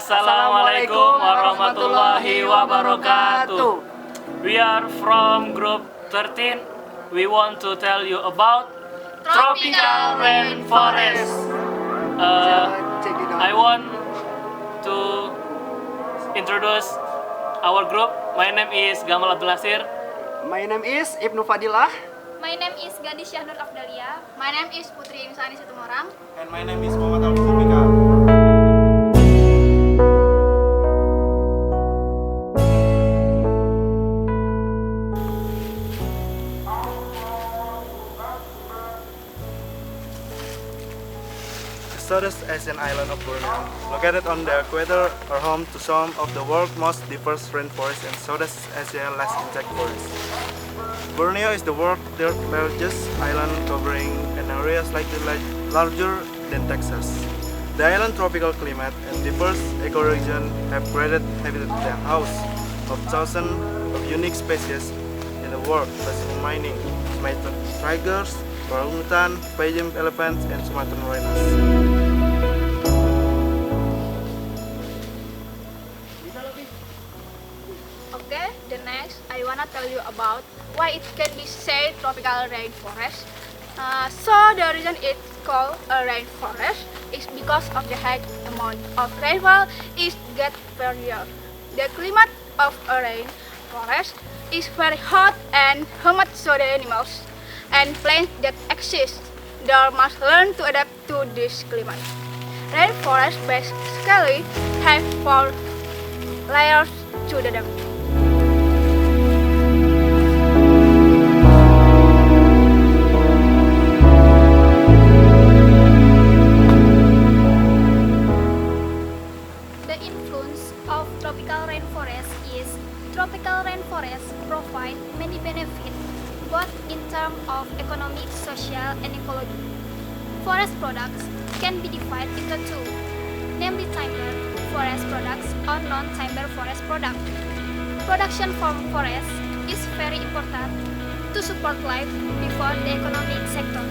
Assalamualaikum warahmatullahi wabarakatuh. We are from group 13. We want to tell you about tropical rainforest. I want to introduce our group. My name is Gamal Abdul Nasir. My name is Ibnu Fadilah. My name is Gadis Syahnur Afdalia. My name is Putri Insani Situmorang. And my name is Muhammad Al-Mufika. Southeast Asian island of Borneo, located on the equator, are home to some of the world's most diverse rainforests and Southeast Asia's last intact forests. Borneo is the world's third largest island, covering an area slightly larger than Texas. The island's tropical climate and diverse ecoregion have created habitat that house of thousands of unique species in the world, such as mining, Sumatran tigers, orangutan, Pajem elephants, and Sumatran rhinos. Okay, the next I wanna tell you about why it can be said tropical rainforest. So the reason it's called a rainforest is because of the high amount of rainfall is get per year. The climate of a rainforest is very hot and humid, so the animals and plants that exist there must learn to adapt to this climate. Rainforests basically have 4 layers to them. The influence of tropical rainforests provide many benefits both in terms of economic, social, and ecology. Forest products can be divided into two, namely timber forest products or non-timber forest products. Production from forests is very important to support life before the economic sector.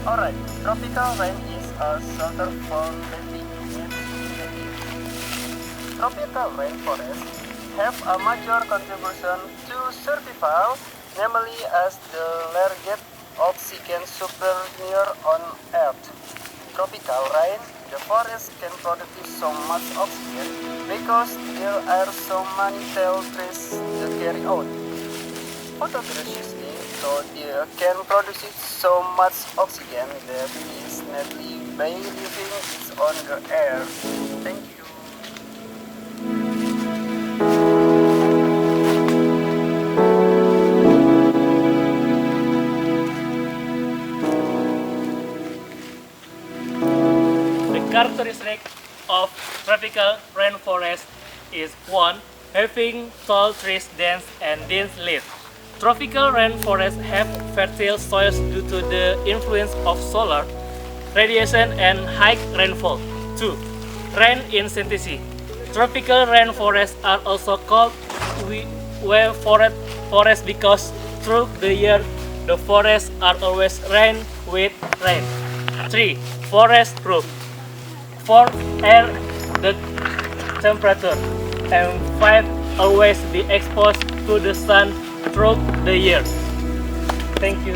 Alright, tropical rain is a shelter for living entities. Tropical rainforests have a major contribution to survival, namely as the largest oxygen supplier on Earth. Tropical rain, the forest can produce so much oxygen because there are so many tall trees to carry out photosynthesis. So they can produce so much oxygen that is nearly by living is on the air. Thank you. The characteristic of tropical rainforest is 1. Having tall trees, dense leaves. Tropical rainforests have fertile soils due to the influence of solar radiation and high rainfall. 2. Rain intensity. Tropical rainforests are also called wave forests because through the year the forests are always rain with rain. 3. Forest proof. 4. Air the temperature. And 5. Always be exposed to the sun throughout the year. Thank you.